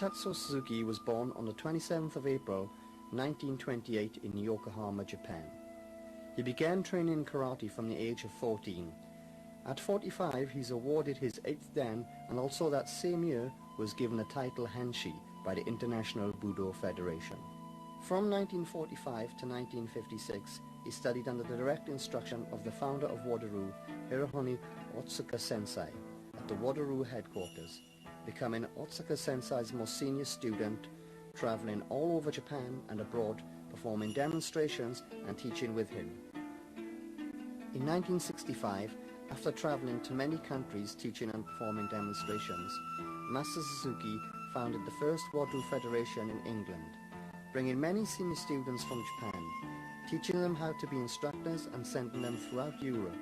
Tatsuo Suzuki was born on the 27th of April 1928 in Yokohama, Japan. He began training in karate from the age of 14. At 45 he's awarded his 8th dan, and also that same year was given the title Hanshi by the International Budo Federation. From 1945 to 1956 he studied under the direct instruction of the founder of Wado-ryu, Hirohoni Otsuka Sensei, at the Wado-ryu headquarters, becoming Otsuka Sensei's most senior student, traveling all over Japan and abroad, performing demonstrations and teaching with him. In 1965, after traveling to many countries teaching and performing demonstrations, Master Suzuki founded the first Wado Federation in England, bringing many senior students from Japan, teaching them how to be instructors and sending them throughout Europe.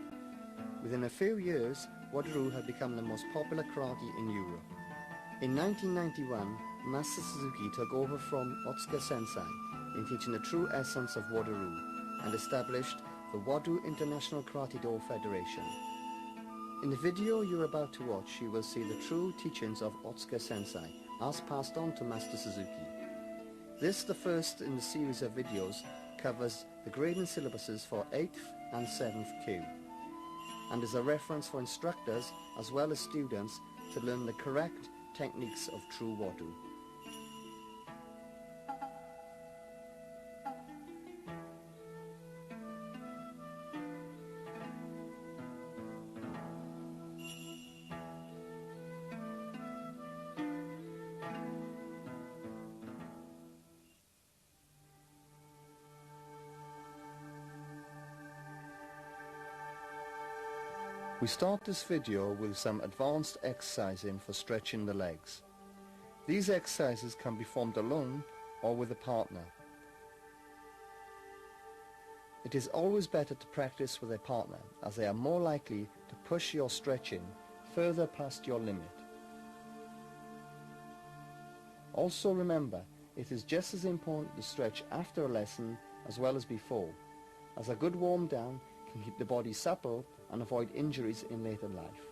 Within a few years, Wado-ryu had become the most popular karate in Europe. In 1991, Master Suzuki took over from Otsuka Sensei in teaching the true essence of Wado-ryu and established the Wado International Karate-Do Federation. In the video you're about to watch, you will see the true teachings of Otsuka Sensei as passed on to Master Suzuki. This, the first in the series of videos, covers the grading syllabuses for 8th and 7th Q, and is a reference for instructors as well as students to learn the correct techniques of true Wado. We start this video with some advanced exercising for stretching the legs. These exercises can be performed alone or with a partner. It is always better to practice with a partner, as they are more likely to push your stretching further past your limit. Also remember, it is just as important to stretch after a lesson as well as before, as a good warm down can keep the body supple and avoid injuries in later life.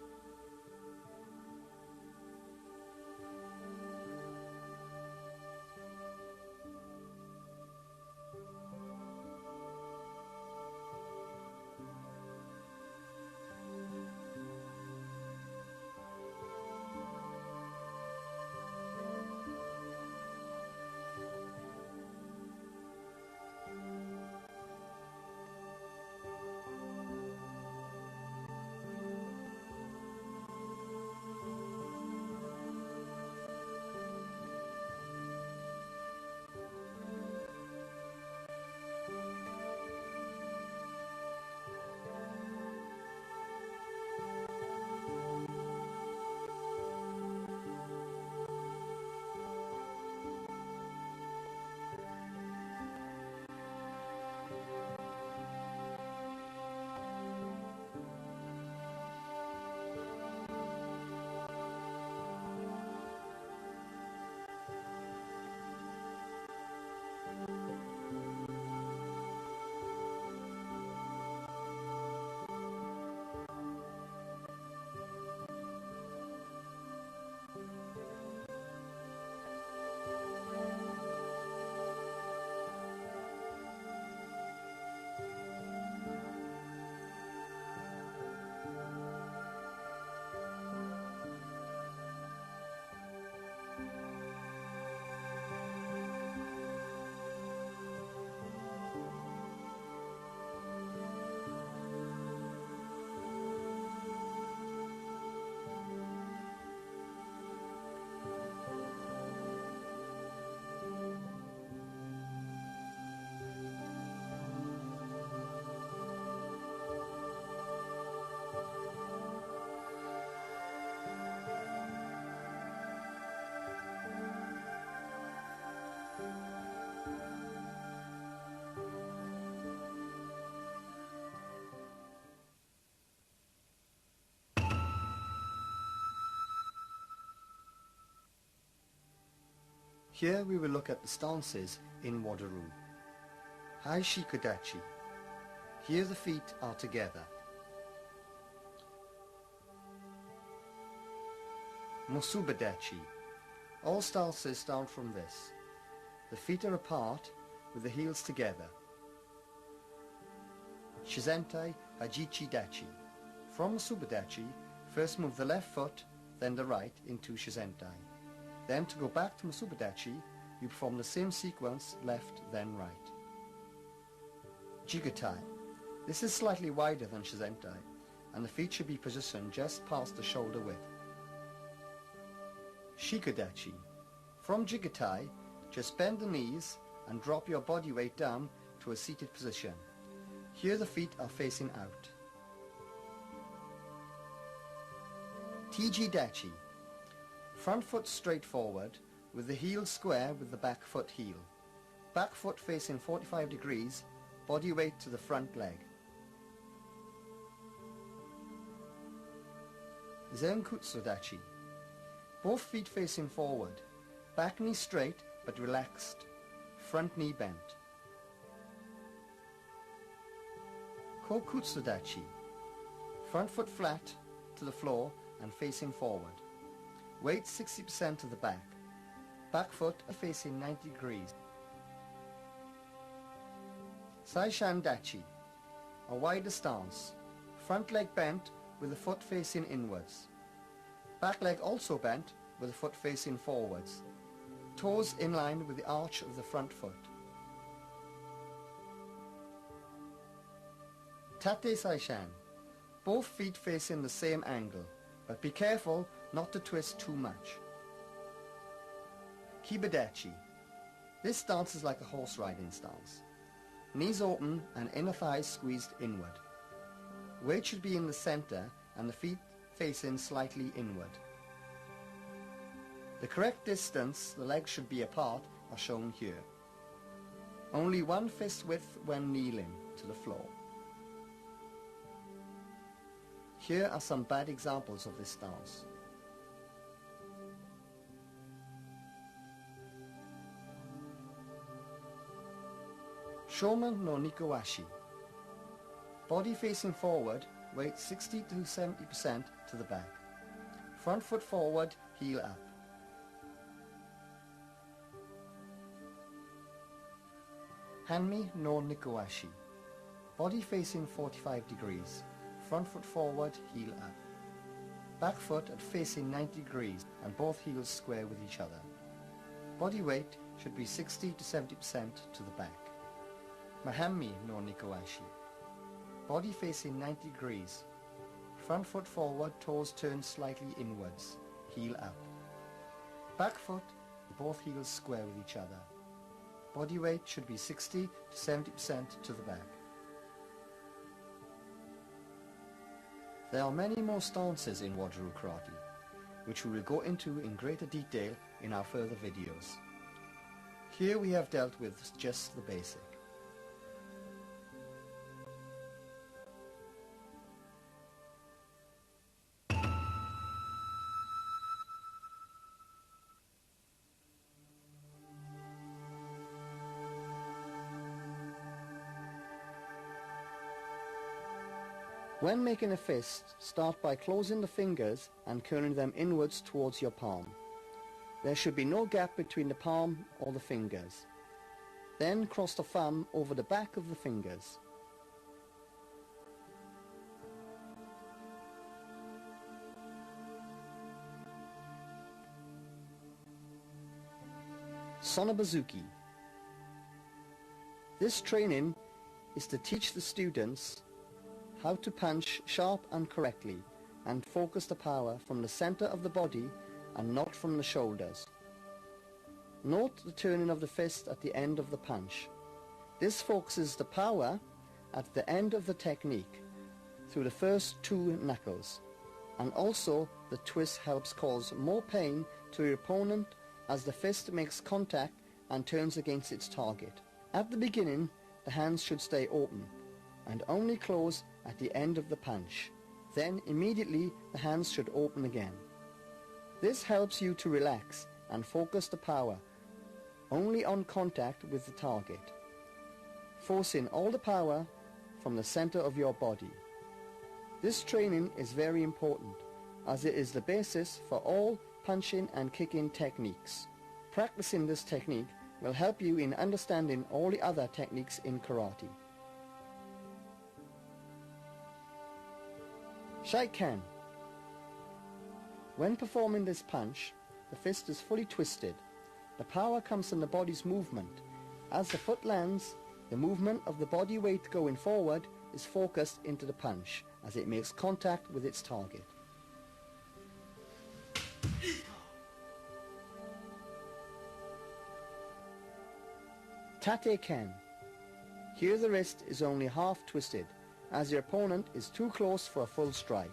Here we will look at the stances in Wado-ryu. Hai Shikodachi. Here the feet are together. Musubadachi. All stances start from this. The feet are apart with the heels together. Shizentai Hajichi Dachi. From Subudachi, first move the left foot, then the right into Shizentai. Then to go back to Masubudachi, you perform the same sequence, left then right. Jigatai. This is slightly wider than Shizentai, and the feet should be positioned just past the shoulder width. Shikodachi. From Jigatai, just bend the knees and drop your body weight down to a seated position. Here the feet are facing out. Tiji-dachi. Front foot straight forward with the heel square with the back foot heel. Back foot facing 45 degrees, body weight to the front leg. Zenkutsu-dachi. Both feet facing forward, back knee straight but relaxed, front knee bent. Kokutsu-dachi. Front foot flat to the floor and facing forward. Weight 60% to the back. Back foot facing 90 degrees. Saishan-dachi. A wider stance. Front leg bent with the foot facing inwards. Back leg also bent with the foot facing forwards. Toes in line with the arch of the front foot. Tate Saishan. Both feet facing the same angle, but be careful not to twist too much. Kibidachi. This stance is like a horse riding stance. Knees open and inner thighs squeezed inward. Weight should be in the center and the feet facing slightly inward. The correct distance the legs should be apart are shown here. Only one fist width when kneeling to the floor. Here are some bad examples of this stance. Shoman no Nikowashi. Body facing forward, weight 60 to 70% to the back. Front foot forward, heel up. Hanmi no Nikowashi. Body facing 45 degrees. Front foot forward, heel up. Back foot at facing 90 degrees and both heels square with each other. Body weight should be 60 to 70% to the back. Mahami no Nikowashi. Body facing 90 degrees. Front foot forward, toes turned slightly inwards, heel up. Back foot, both heels square with each other. Body weight should be 60 to 70% to the back. There are many more stances in Wado Karate, which we will go into in greater detail in our further videos. Here we have dealt with just the basic. When making a fist, start by closing the fingers and curling them inwards towards your palm. There should be no gap between the palm or the fingers. Then cross the thumb over the back of the fingers. Sonobazuki. This training is to teach the students how to punch sharp and correctly and focus the power from the center of the body and not from the shoulders. Note the turning of the fist at the end of the punch. This focuses the power at the end of the technique through the first two knuckles, and also the twist helps cause more pain to your opponent as the fist makes contact and turns against its target. At the beginning, the hands should stay open and only close at the end of the punch. Then immediately the hands should open again. This helps you to relax and focus the power only on contact with the target, forcing all the power from the center of your body. This training is very important as it is the basis for all punching and kicking techniques. Practicing this technique will help you in understanding all the other techniques in karate. Shaiken. When performing this punch, the fist is fully twisted. The power comes from the body's movement. As the foot lands, the movement of the body weight going forward is focused into the punch as it makes contact with its target. Tate-ken. Here the wrist is only half twisted, as your opponent is too close for a full strike.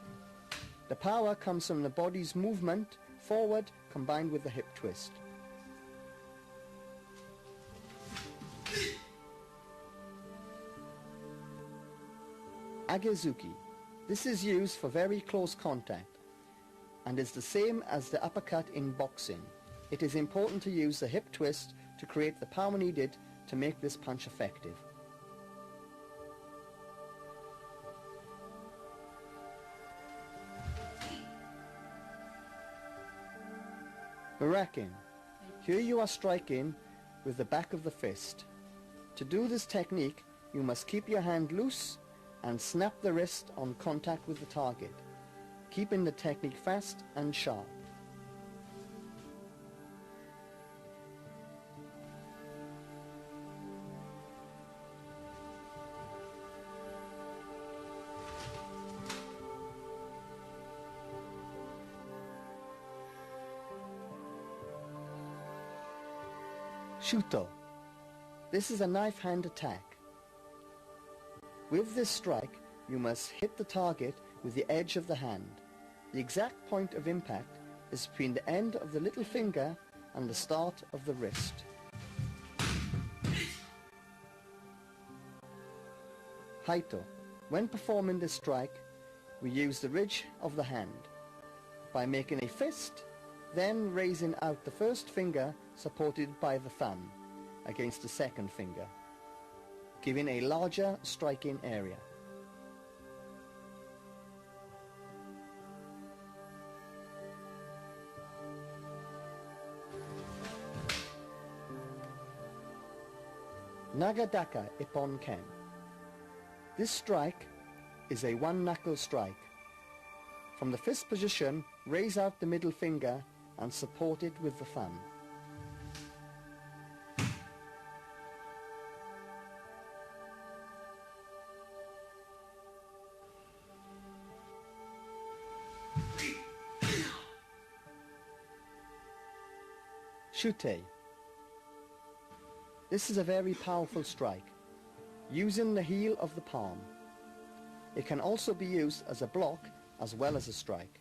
The power comes from the body's movement forward combined with the hip twist. Agezuki. This is used for very close contact and is the same as the uppercut in boxing. It is important to use the hip twist to create the power needed to make this punch effective. Barakin. Here you are striking with the back of the fist. To do this technique, you must keep your hand loose and snap the wrist on contact with the target, keeping the technique fast and sharp. Shuto. This is a knife hand attack. With this strike, you must hit the target with the edge of the hand. The exact point of impact is between the end of the little finger and the start of the wrist. Haito. When performing this strike, we use the ridge of the hand by making a fist, then raising out the first finger supported by the thumb against the second finger, giving a larger striking area. Nagadaka Ippon Ken. This strike is a one-knuckle strike. From the fist position, raise out the middle finger and support it with the thumb. Shute. This is a very powerful strike, using the heel of the palm. It can also be used as a block as well as a strike.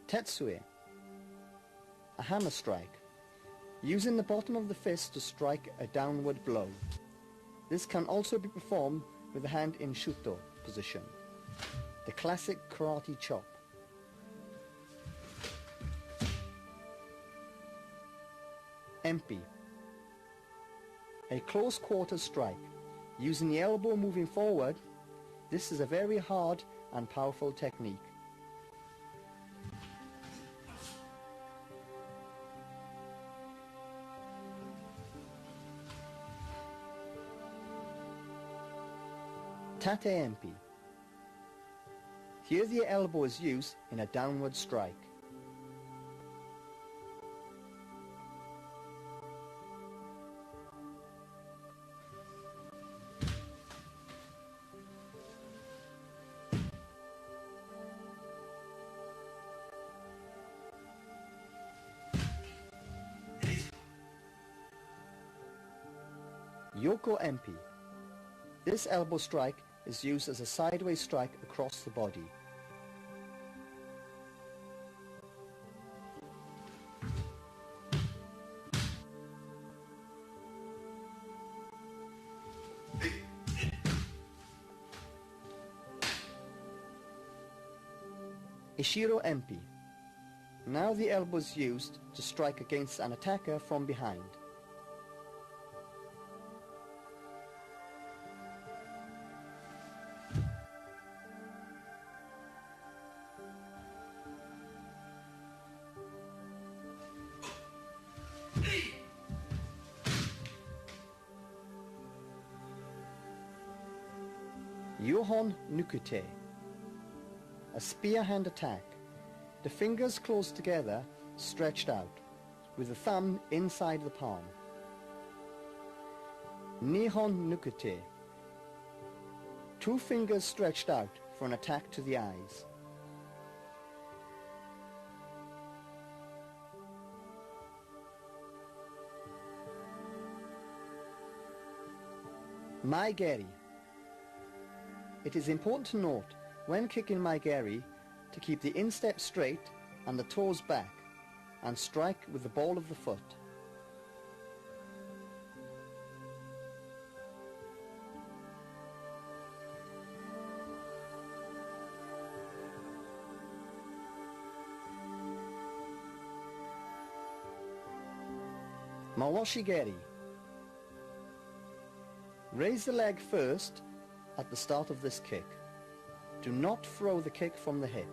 Tetsue, a hammer strike, using the bottom of the fist to strike a downward blow. This can also be performed with the hand in Shuto position, the classic karate chop. Empi, a close quarter strike, using the elbow moving forward. This is a very hard and powerful technique. Tate Empi. Here the elbow is used in a downward strike. Yoko Empi. This elbow strike is used as a sideways strike across the body. Ishiro Empi. Now the elbow is used to strike against an attacker from behind. Kihon Nukute. A spear hand attack. The fingers close together, stretched out, with the thumb inside the palm. Nihon Nukute. Two fingers stretched out for an attack to the eyes. Maigeri. It is important to note, when kicking Maigeri, to keep the instep straight and the toes back, and strike with the ball of the foot. Mawashigeri. Raise the leg first at the start of this kick. Do not throw the kick from the hip.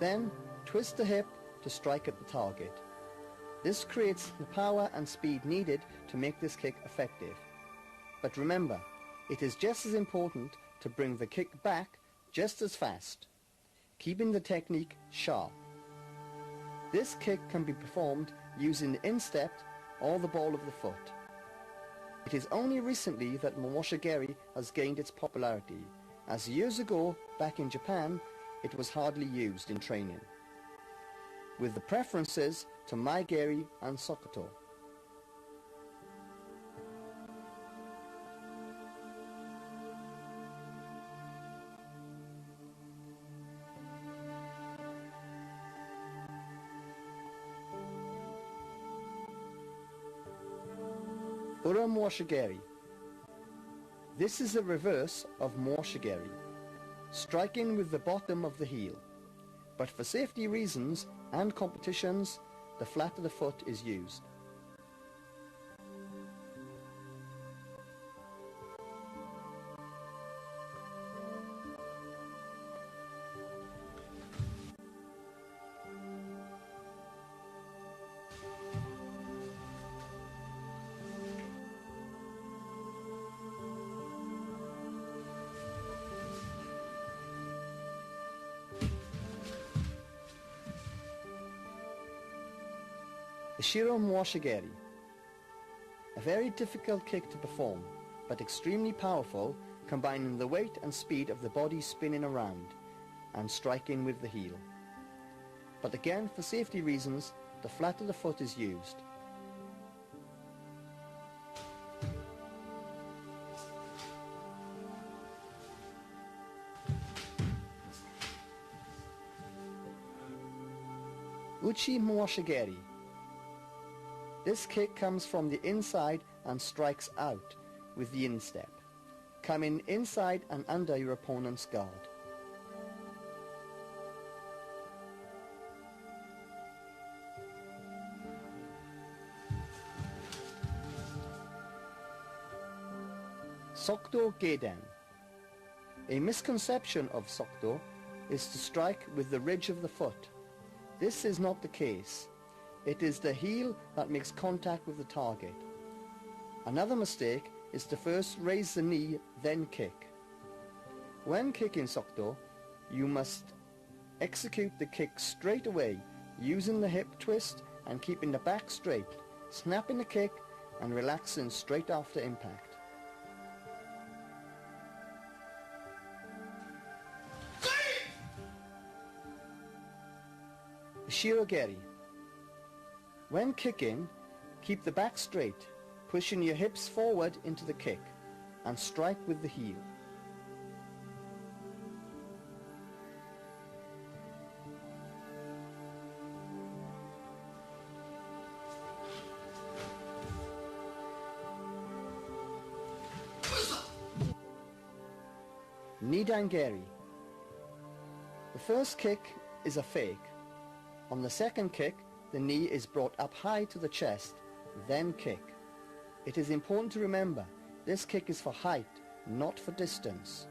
Then twist the hip to strike at the target. This creates the power and speed needed to make this kick effective. But remember, it is just as important to bring the kick back just as fast, keeping the technique sharp. This kick can be performed using the instep or the ball of the foot. It is only recently that Mawashigeri has gained its popularity, as years ago, back in Japan, it was hardly used in training, with the preferences to Maigeri and Sokoto. Ura Mawashigeri. This is the reverse of Mawashigeri, striking with the bottom of the heel, but for safety reasons and competitions, the flat of the foot is used. Ishiro Mawashigeri. A very difficult kick to perform, but extremely powerful, combining the weight and speed of the body spinning around and striking with the heel. But again, for safety reasons, the flat of the foot is used. Uchi Mawashigeri. This kick comes from the inside and strikes out with the instep, coming inside and under your opponent's guard. Sokuto Geiden. A misconception of Sokuto is to strike with the ridge of the foot. This is not the case. It is the heel that makes contact with the target. Another mistake is to first raise the knee, then kick. When kicking Sokuto, you must execute the kick straight away, using the hip twist and keeping the back straight, snapping the kick and relaxing straight after impact. Shirogeri. When kicking, keep the back straight, pushing your hips forward into the kick, and strike with the heel. Nidangeri. The first kick is a fake. On the second kick, the knee is brought up high to the chest, then kick. It is important to remember, this kick is for height, not for distance.